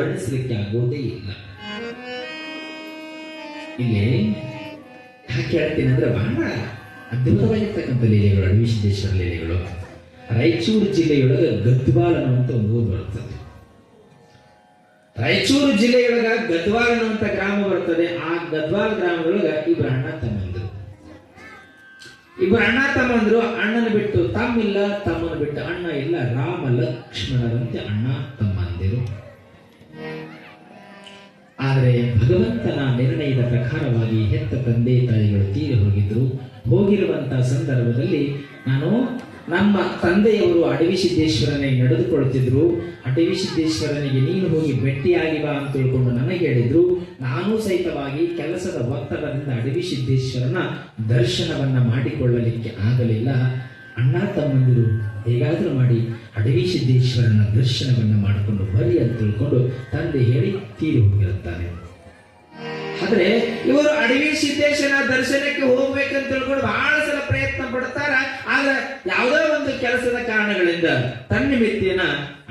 ವರ್ಣಿಸಲಿಕ್ಕೆ ಆಗೋದೇ ಇಲ್ಲ. ಇಲ್ಲಿ ಯಾಕೆ ಹೇಳ್ತೀನಿ ಅಂದ್ರೆ ಬಹಳ ಅದ್ಭುತವಾಗಿರ್ತಕ್ಕಂಥ ಲೀಲೆಗಳು, ಅಡವಿಸಿದ್ದೇಶ್ವರ ಲೀಲೆಗಳು. ರಾಯಚೂರು ಜಿಲ್ಲೆಯೊಳಗೆ ಗದ್ವಾಲ್ ಅನ್ನುವಂಥ ಒಂದು ಊರು ಬರ್ತದೆ. ರಾಯಚೂರು ಜಿಲ್ಲೆಯೊಳಗ ಗದ್ವಾಲ್ ಅನ್ನುವಂಥ ಗ್ರಾಮ ಬರ್ತದೆ. ಆ ಗದ್ವಾಲ್ ಗ್ರಾಮದೊಳಗ ಇಬ್ಬರು ಅಣ್ಣ ತಮ್ಮಂದ್ರು. ಅಣ್ಣನ ಬಿಟ್ಟು ತಮ್ಮಿಲ್ಲ, ತಮ್ಮನ ಬಿಟ್ಟು ಅಣ್ಣ ಇಲ್ಲ. ರಾಮ ಲಕ್ಷ್ಮಣರಂತೆ ಅಣ್ಣ ತಮ್ಮಂದಿರು. ಆದರೆ ಭಗವಂತನ ನಿರ್ಣಯದ ಪ್ರಕಾರವಾಗಿ ಹೆತ್ತ ತಂದೆ ತಾಯಿಗಳು ತೀರಿ ಹೋಗಿರುವಂತಹ ಸಂದರ್ಭದಲ್ಲಿ ನಮ್ಮ ತಂದೆಯವರು ಅಡವಿಸಿದ್ದೇಶ್ವರನಿಗೆ ನಡೆದುಕೊಳ್ಳುತ್ತಿದ್ರು. ಅಡವಿಸಿದ್ದೇಶ್ವರನಿಗೆ ನೀನು ಹೋಗಿ ಭೇಟಿಯಾಗಿ ಬಾ ಅಂತ ತಿಳ್ಕೊಂಡು ನನಗೆ ಹೇಳಿದ್ರು. ನಾನು ಸಹಿತವಾಗಿ ಕೆಲಸದ ಒತ್ತಡದಿಂದ ಅಡವಿಸಿದ್ದೇಶ್ವರನ ದರ್ಶನವನ್ನ ಮಾಡಿಕೊಳ್ಳಲಿಕ್ಕೆ ಆಗಲಿಲ್ಲ. ಅಣ್ಣ ತಮ್ಮಂದಿರು ಹೇಗಾದರೂ ಮಾಡಿ ಅಡವಿಸಿದ್ದೇಶ್ವರನ ದರ್ಶನವನ್ನ ಮಾಡಿಕೊಂಡು ಬರಿ ಅಂತ ತಿಳ್ಕೊಂಡು ತಂದೆ ಹೇಳಿ ತೀರಿ ಹೋಗಿರುತ್ತಾನೆ. ಆದ್ರೆ ಇವರು ಅಡವಿಸಿದ್ದೇಶ್ವರನ ದರ್ಶನಕ್ಕೆ ಹೋಗ್ಬೇಕಂತ ತಿಳ್ಕೊಂಡು ಬಹಳ ಸಲ ಪ್ರಯತ್ನ ಪಡ್ತಾರ. ಆದ್ರೆ ಯಾವುದೋ ಒಂದು ಕೆಲಸದ ಕಾರಣಗಳಿಂದ ತನ್ನಿಮಿತ್ತಿನ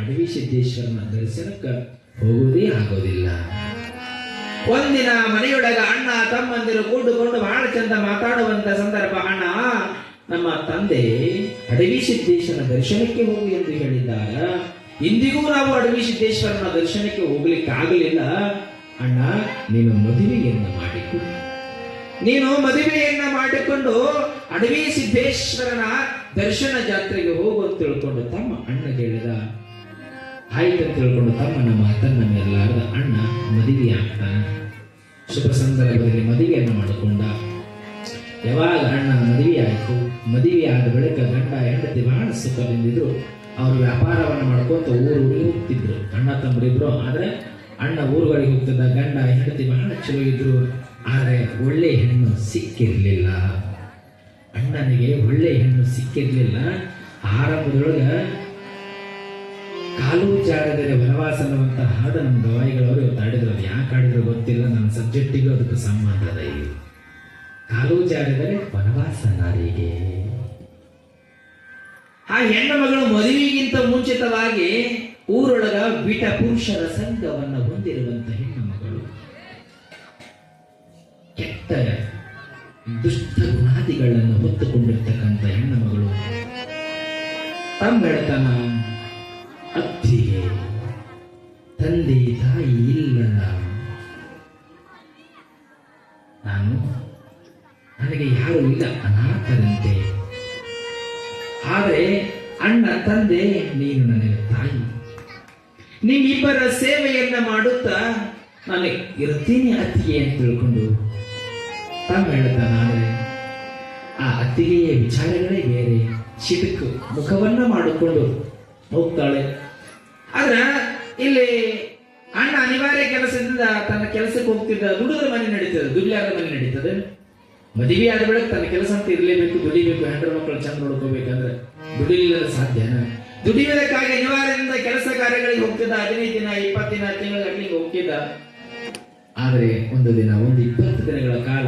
ಅಡವಿಸಿದ್ದೇಶ್ವರನ ದರ್ಶನಕ್ಕೆ ಹೋಗುವುದೇ ಆಗೋದಿಲ್ಲ. ಒಂದಿನ ಮನೆಯೊಳಗ ಅಣ್ಣ ತಮ್ಮಂದಿರು ಕೂಡಿಕೊಂಡು ಬಹಳ ಚಂದ ಮಾತಾಡುವಂತ ಸಂದರ್ಭ. ಅಣ್ಣ, ನಮ್ಮ ತಂದೆ ಅಡವಿಸಿದ್ದೇಶ್ವರನ ದರ್ಶನಕ್ಕೆ ಹೋಗಿ ಎಂದು ಹೇಳಿದ್ದಾರೆ. ಇಂದಿಗೂ ನಾವು ಅಡವಿಸಿದ್ದೇಶ್ವರನ ದರ್ಶನಕ್ಕೆ ಹೋಗ್ಲಿಕ್ಕೆ ಆಗಲಿಲ್ಲ. ಅಣ್ಣ, ನೀನು ಮದುವೆಯನ್ನ ಮಾಡಿಕೊಂಡು ಅಡವಿಸಿದ್ದೇಶ್ವರನ ದರ್ಶನ ಜಾತ್ರೆಗೆ ಹೋಗುವಂತ ತಿಳ್ಕೊಂಡು ತಮ್ಮ ಅಣ್ಣ ಹೇಳಿದ. ಆಯ್ತು ಅಂತ ತಿಳ್ಕೊಂಡು ತಮ್ಮನ ಮಾತನ್ನ ಮೇಲಾರದ ಅಣ್ಣ ಮದುವೆ ಆಗ್ತಾನೆ. ಶುಭ ಸಂದರ್ಭದಲ್ಲಿ ಮದುವೆಯನ್ನು ಮಾಡಿಕೊಂಡ. ಯಾವಾಗ ಅಣ್ಣನ ಮದುವೆ ಆಯ್ತು, ಮದುವೆ ಆದ ಬಳಿಕ ಗಂಡ ಹೆಂಡತಿ ಬಹಳ ಸುಖದಿಂದಿದ್ರು. ಅವರು ವ್ಯಾಪಾರವನ್ನು ಮಾಡ್ಕೊಂತ ಊರಿಗೆ ಹೋಗ್ತಿದ್ರು ಅಣ್ಣ ತಮ್ಮರಿಬ್ರು. ಆದ್ರೆ ಅಣ್ಣ ಊರುಗಳಿಗೆ ಹೋಗ್ತಿದ್ದ, ಗಂಡ ಹೆಂಡತಿ ಬಹಳ ಚಲೋ ಇದ್ರು. ಆದರೆ ಒಳ್ಳೆ ಹೆಣ್ಣು ಸಿಕ್ಕಿರ್ಲಿಲ್ಲ. ಅಣ್ಣನಿಗೆ ಒಳ್ಳೆ ಹೆಣ್ಣು ಸಿಕ್ಕಿರ್ಲಿಲ್ಲ. ಆರಂಭದೊಳಗ ಕಾಲು ಜಾರದರೆ ವನವಾಸ ಅನ್ನುವಂತ ಹಾಡು ನಮ್ಮ ಗವಾಯಿಗಳವರು ಇವತ್ತು ಆಡಿದ್ರು. ಅದು ಯಾಕೆ ಆಡಿದ್ರು ಗೊತ್ತಿಲ್ಲ. ನನ್ನ ಸಬ್ಜೆಕ್ಟಿಗೂ ಅದಕ್ಕೆ ಸಂಬಂಧ ಅದ. ಇಲ್ಲಿ ಕಾಲು ಜಾರಿದರೆ ವನವಾಸ ನಾರಿಗೆ. ಆ ಹೆಣ್ಣು ಮಗಳು ಮದುವೆಗಿಂತ ಮುಂಚಿತವಾಗಿ ಊರೊಳಗ ಬಿಟ ಪುರುಷರ ಸಂಘವನ್ನ ಹೊಂದಿರುವಂತ ಹೆಣ್ಣು ಮಗಳು, ಕೆಟ್ಟ ದುಷ್ಟ ಗುಣಾದಿಗಳನ್ನು ಹೊತ್ತುಕೊಂಡಿರ್ತಕ್ಕಂಥ ಹೆಣ್ಣು ಮಗಳು. ತಮ್ಮ ಹೇಳ್ತಾನ, ಅತ್ತಿಗೆ ತಂದೆ ತಾಯಿ ಇಲ್ಲ, ನನಗೆ ಯಾರು ಇಲ್ಲ, ಅನಾಥರಂತೆ. ಆದ್ರೆ ಅಣ್ಣ ತಂದೆ ನೀನು ನನಗೆ ತಾಯಿ. ನಿಮ್ಮಿಬ್ಬರ ಸೇವೆಯನ್ನ ಮಾಡುತ್ತಾ ನಾನು ಇರ್ತೀನಿ ಅತ್ತಿಗೆ ಅಂತ ತಿಳ್ಕೊಂಡು ತಮ್ಮ ಹೇಳ್ತಾನ. ಆದ್ರೆ ಆ ಅತ್ತಿಗೆಯ ವಿಚಾರಗಳೇ ಬೇರೆ. ಚಿಟಕು ಮುಖವನ್ನ ಮಾಡಿಕೊಂಡು ಹೋಗ್ತಾಳೆ. ಆದ್ರ ಇಲ್ಲಿ ಅಣ್ಣ ಅನಿವಾರ್ಯ ಕೆಲಸದಿಂದ ತನ್ನ ಕೆಲಸಕ್ಕೆ ಹೋಗ್ತಿದ್ದ. ದುಡಿದ್ರ ಮನೆ ನಡೀತದೆ, ದುಡ್ಲಾದ ಮನೆ ನಡೀತದೆ. ಮದುವೆ ಆದ ಬಳಿಕ ತನ್ನ ಕೆಲಸ ಅಂತ ಇರಲೇಬೇಕು, ದುಡಿಬೇಕು. ಹೆಂಡ್ರ ಮಕ್ಕಳು ಚಂದ ನೋಡ್ಕೋಬೇಕಂದ್ರೆ ದುಡಿಲಿಲ್ಲ ಸಾಧ್ಯನ. ದುಡಿಯುವುದಕ್ಕಾಗಿ ಅನಿವಾರ್ಯದಿಂದ ಕೆಲಸ ಕಾರ್ಯಗಳಿಗೆ ಹೋಗ್ತಿದ್ದ. 15 ದಿನ 20 ದಿನ ತಿಂಗಳಿಗೆ ಹೋಗ್ತಿದ್ದ. ಆದರೆ ಒಂದು ದಿನ 20 ದಿನಗಳ ಕಾಲ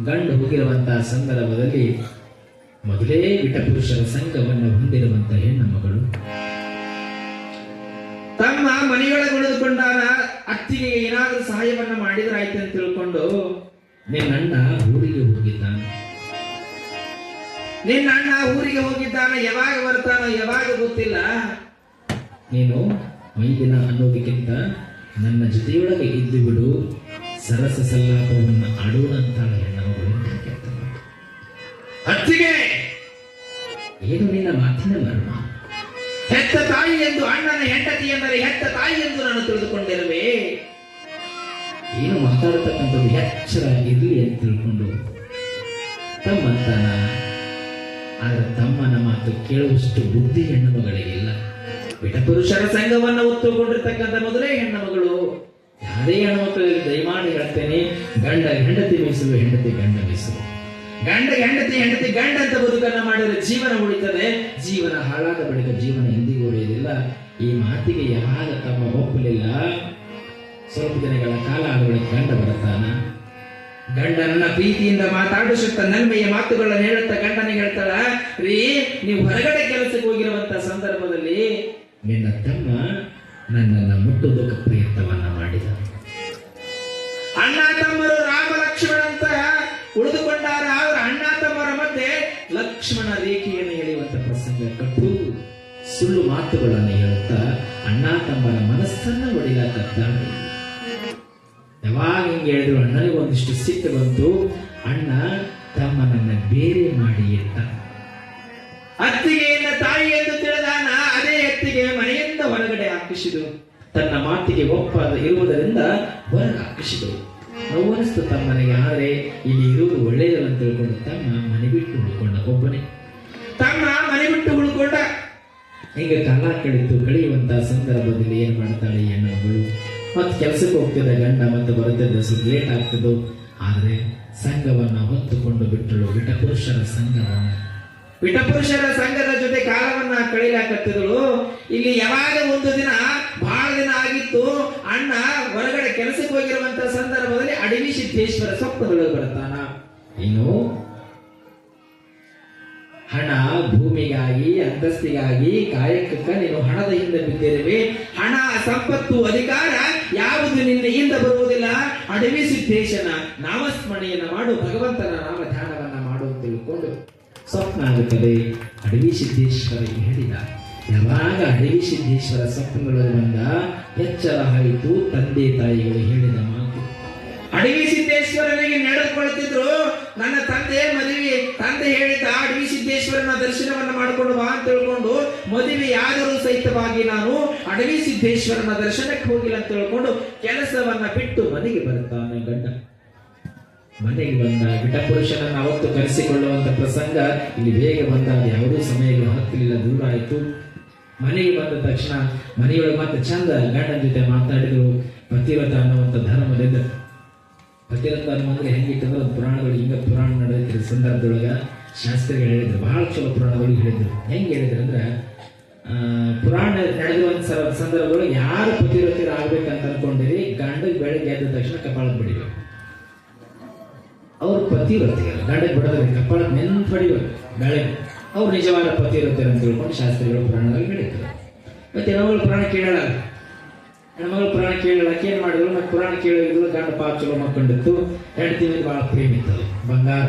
ಗಂಡು ಹೋಗಿರುವಂತಹ ಸಂದರ್ಭದಲ್ಲಿ ಮೊದಲೇ ಬಿಟ ಪುರುಷರ ಸಂಘವನ್ನು ಹೊಂದಿರುವಂತಹ ಹೆಣ್ಣು ಮಗಳು ತಮ್ಮ ಮನೆಯೊಳಗೆ ಉಳಿದುಕೊಂಡಾಗ ಅತ್ತಿಗೆ ಏನಾದರೂ ಸಹಾಯವನ್ನ ಮಾಡಿದ್ರಾಯ್ತು ಅಂತ ತಿಳ್ಕೊಂಡು ನಿನ್ನ ಊರಿಗೆ ಹೋಗಿದ್ದಾನೆ. ಯಾವಾಗ ಬರ್ತಾನೋ ಯಾವಾಗ ಗೊತ್ತಿಲ್ಲ. ನೀನು ಮೈದಿನ ಅನ್ನೋದಕ್ಕಿಂತ ನನ್ನ ಜೊತೆಯೊಳಗೆ ಇದ್ದು ಬಿಡು, ಸರಸ ಸಲ್ಲಾಪವನ್ನು ಆಡೋಣಂತಾಳ ಹೆಣ್ಣು. ಅತ್ತಿಗೆ, ಏನು ನಿನ್ನ ಮಾತಿನ ಮರ್ಮ? ಹೆತ್ತ ತಾಯಿ ಎಂದು ಅಣ್ಣನ ಹೆಂಡತಿ ಎಂದರೆ ಹೆತ್ತ ತಾಯಿ ಎಂದು ನಾನು ತಿಳಿದುಕೊಂಡಿರುವೆ. ಏನು ಮಾತಾಡತಕ್ಕಂಥದ್ದು ಎಚ್ಚರ ಇರಲಿ ಅಂತ ತಿಳ್ಕೊಂಡು ತಮ್ಮಂತಾನ. ಆದ್ರೆ ತಮ್ಮನ ಮಾತು ಕೇಳುವಷ್ಟು ಬುದ್ಧಿ ಹೆಣ್ಣು ಮಗಳಿಗಿಲ್ಲ. ಬಿಟ ಪುರುಷರ ಸಂಘವನ್ನು ಒತ್ತುಕೊಂಡಿರ್ತಕ್ಕಂಥ ಮೊದಲೇ ಹೆಣ್ಣು ಮಗಳು. ಯಾರೇ ಹೆಣ್ಣು ಮಕ್ಕಳಿಗೆ ದಯಮಾಡಿ ಹೇಳ್ತೇನೆ, ಗಂಡ ಹೆಂಡತಿ ಮೀಸಲು, ಹೆಂಡತಿ ಗಂಡ ಮೀಸಲು. ಗಂಡ ಹೆಂಡತಿ, ಹೆಂಡತಿ ಗಂಡ ಅಂತ ಬದುಕನ್ನ ಮಾಡಿದರೆ ಜೀವನ ಉಳಿತದೆ. ಜೀವನ ಹಾಳಾದ ಬಳಿಕ ಜೀವನ ಎಂದಿಗೂ ಉಳಿಯುವುದಿಲ್ಲ. ಈ ಮಾತಿಗೆ ಯಾವಾಗ ತಮ್ಮ ಒಪ್ಪಲಿಲ್ಲ. ಸ್ವಲ್ಪ ದಿನಗಳ ಕಾಲ ಆದ ಬಳಿಕ ಗಂಡ ಬರ್ತಾನ. ಗಂಡನನ್ನ ಪ್ರೀತಿಯಿಂದ ಮಾತಾಡಿಸುತ್ತ ನನ್ಮೆಯ ಮಾತುಗಳನ್ನು ಹೇಳುತ್ತಾ ಗಂಡನಿಗೆ ಹೇಳ್ತಾಳ, ರೀ ನೀವು ಹೊರಗಡೆ ಕೆಲಸಕ್ಕೆ ಹೋಗಿರುವಂತ ಸಂದರ್ಭದಲ್ಲಿ ನಿನ್ನ ತಮ್ಮ ನನ್ನನ್ನು ಮುಟ್ಟುವುದಕ್ಕೆ ಪ್ರಯತ್ನವನ್ನ ಮಾಡಿದ. ಅಣ್ಣ ತಮ್ಮರು ರಾಮ ಲಕ್ಷ್ಮಣ ಅಂತ ಉಳಿದುಕೊಂಡಾರ. ಅವರ ಅಣ್ಣ ತಮ್ಮರ ಮಧ್ಯೆ ಲಕ್ಷ್ಮಣ ರೇಖೆಯನ್ನು ಎಳೆಯುವಂತ ಪ್ರಸಂಗ, ಕಟ್ಟು ಸುಳ್ಳು ಮಾತುಗಳನ್ನು ಹೇಳುತ್ತಾ ಅಣ್ಣ ತಮ್ಮರ ಮನಸ್ಸನ್ನ ಒಡೆಯಲಾಕತ್ತಾಳೆ. ಯಾವಾಗ ಹಿಂಗೆ ಹೇಳಿದ್ರು ಅಣ್ಣನಿಗೆ ಒಂದಿಷ್ಟು ಸಿಟ್ಟು ಬಂತು. ಅಣ್ಣ ತಮ್ಮನನ್ನ ಬೇರೆ ಮಾಡಿ ಇಟ್ಟ. ಅತ್ತಿಗೆಯನ್ನ ತಾಯಿ ಎಂದು ತಿಳಿದಾನ. ಅದೇ ಅತ್ತಿಗೆ ಮನೆಯಿಂದ ಹೊರಗಡೆ ಹಾಕಿಸಿದು. ತನ್ನ ಮಾತಿಗೆ ಒಪ್ಪಾದ ಇರುವುದರಿಂದ ಹೊರಗೆ ಹಾಕಿಸಿದರು. ನೋವನಿಸ್ತು ತಮ್ಮನಿಗೆ. ಆದರೆ ಇಲ್ಲಿ ಇರುವುದು ಒಳ್ಳೆಯದಲ್ಲ ಅಂತ ತಿಳ್ಕೊಂಡು ತಮ್ಮ ಮನೆ ಬಿಟ್ಟು ಉಳ್ಕೊಂಡ. ಒಬ್ಬನೇ ತಮ್ಮ ಮನೆ ಬಿಟ್ಟು ಉಳ್ಕೊಂಡ. ಈಗ ಕಾಲ ಕಳೆಯುವಂತ ಸಂದರ್ಭದಲ್ಲಿ ಏನ್ ಮಾಡ್ತಾಳೆ ಹೆಣ್ಣುಗಳು? ಮತ್ತೆ ಕೆಲಸಕ್ಕೆ ಹೋಗ್ತಿದ್ದ ಗಂಡ ಮತ್ತೆ ಬರುತ್ತಿದ್ದ ಸ್ವಲ್ಪ ಲೇಟ್ ಆಗ್ತದೋ. ಆದ್ರೆ ಸಂಘವನ್ನ ಹೊತ್ತುಕೊಂಡು ಬಿಟ್ಟಳು. ವಿಟಪುರುಷರ ಸಂಘದ ಜೊತೆ ಕಾಲವನ್ನ ಕಳೆಯಲಾಕತ್ತಿದಳು. ಇಲ್ಲಿ ಯಾವಾಗ ಒಂದು ದಿನ ಬಹಳ ದಿನ ಆಗಿತ್ತು. ಅಣ್ಣ ಹೊರಗಡೆ ಕೆಲಸಕ್ಕೆ ಹೋಗಿರುವಂತ ಸಂದರ್ಭದಲ್ಲಿ ಅಡವಿ ಸಿದ್ದೇಶ್ವರ ಸ್ವಪ್ನದೊಳಗೆ ಬರ್ತಾನ. ಏನು ಹಣ, ಭೂಮಿಗಾಗಿ, ಅಂತಸ್ತಿಗಾಗಿ, ಕಾಯಕಕ್ಕ ನೀನು ಹಣದ ಹಿಂದೆ ಬಿದ್ದಿರುವೆ. ಹಣ, ಸಂಪತ್ತು, ಅಧಿಕಾರ ಯಾವುದು ನಿನ್ನೆಯಿಂದ ಬರುವುದಿಲ್ಲ. ಅಡವಿ ಸಿದ್ದೇಶನ ನಾಮಸ್ಮರಣೆಯನ್ನ ಮಾಡು, ಭಗವಂತನ ನಾಮ ಧ್ಯಾನವನ್ನ ಮಾಡು ಅಂತ ತಿಳ್ಕೊಂಡು ಸ್ವಪ್ನ ಆಗುತ್ತದೆ. ಅಡವಿ ಸಿದ್ದೇಶ್ವರಿಗೆ ಹೇಳಿದ. ಯಾವಾಗ ಅಡವಿ ಸಿದ್ದೇಶ್ವರ ಸ್ವಪ್ನಗಳು ಬಂದ ಎಚ್ಚರ ಆಯಿತು. ತಂದೆ ತಾಯಿಗಳು ಹೇಳಿದ ಮಾತು. ಅಡವಿ ಸಿದ್ದೇಶ್ವರನಿಗೆ ನಡೆದುಕೊಳ್ತಿದ್ರು. ನನ್ನ ತಂದೆ ಹೇಳಿದ ಅಡವಿ ಸಿದ್ದೇಶ್ವರನ ದರ್ಶನವನ್ನ ಮಾಡಿಕೊಂಡು ಬಾ ಅಂತ ತಿಳ್ಕೊಂಡು ಮದುವೆಯಾದರೂ ಸಹಿತವಾಗಿ ನಾನು ಅಡವಿ ಸಿದ್ದೇಶ್ವರನ ದರ್ಶನಕ್ಕೆ ಹೋಗಿಲ್ಲ ಅಂತ ತಿಳ್ಕೊಂಡು ಕೆಲಸವನ್ನ ಬಿಟ್ಟು ಮನೆಗೆ ಬರ್ತಾನೆ ಗಂಡ. ಮನೆಗೆ ಬಂದ ವಿಟಪುರುಷನನ್ನು ಅವತ್ತು ಕರೆಸಿಕೊಳ್ಳುವಂತ ಪ್ರಸಂಗ ಇಲ್ಲಿ ಬೇಗ ಬಂದ. ಯಾವುದೂ ಸಮಯಗಳು ಹತ್ತಲಿಲ್ಲ, ದೂರ ಆಯಿತು. ಮನೆಗೆ ಬಂದ ತಕ್ಷಣ ಮನೆಯೊಳಗೆ ಮತ್ತೆ ಚಂದ ಗಂಡನ ಜೊತೆ ಮಾತಾಡಿದ್ರು. ಪತಿವ್ರತ ಅನ್ನುವಂಥ ಧರ್ಮದಿಂದ. ಪತಿವ್ರತ ಅನ್ನುವಂದ್ರೆ ಹೆಂಗಿತ್ತಂದ್ರೆ ಒಂದು ಪುರಾಣಗಳು ಹಿಂಗ ಪುರಾಣ ನಡೆದಿದ್ದ ಸಂದರ್ಭದೊಳಗ ಶಾಸ್ತ್ರಿಗಳು ಹೇಳಿದ್ರು. ಬಹಳ ಚಲೋ ಪುರಾಣಗಳು ಹೇಳಿದ್ರು. ಹೆಂಗೆ ಹೇಳಿದ್ರು ಅಂದ್ರೆ ಪುರಾಣ ನಡೆದಿರುವಂತ ಸಂದರ್ಭದೊಳಗೆ ಯಾರು ಪತಿವ್ರತಿಯರು ಆಗ್ಬೇಕಂತ ಅನ್ಕೊಂಡಿರಿ, ಗಂಡಗೆ ಬೆಳಗ್ಗೆ ಎದ್ದ ತಕ್ಷಣ ಕಪಾಳಕ್ಕೆ ಬಿಡಿಬೇಕು. ಅವ್ರು ಪತಿವ್ರತಿಯರು. ಗಂಡಗೆ ಬಿಡೋದ್ರೆ ಕಪಾಳಕ್ಕೆ ನೆನ್ಪು ಹೊಡಿಬೇಕು ಬೆಳಗ್ಗೆ. ಅವ್ರು ನಿಜವಾದ ಪತಿವ್ರತಿಯರು ಅಂತ ತಿಳ್ಕೊಂಡು ಶಾಸ್ತ್ರಿಗಳು ಪುರಾಣದಲ್ಲಿ ಹೇಳಿದ್ರು. ಮತ್ತೆ ಹೆಣ್ಮಗಳು ಪುರಾಣ ಕೇಳಲ್ಲ. ಹೆಣ್ಮಗಳು ಪುರಾಣ ಕೇಳಕ್ಕೆ ಏನ್ ಮಾಡಿದ್ರು? ಮತ್ತೆ ಪುರಾಣ ಕೇಳಿದ್ರು. ಗಂಡ ಪಾಪ ಚಲೋ ಮಕ್ಕೊಂಡಿತ್ತು. ಹೆಂಡತಿ ಮೇಲೆ ಬಹಳ ಪ್ರೇಮ ಇತ್ತು. ಬಂಗಾರ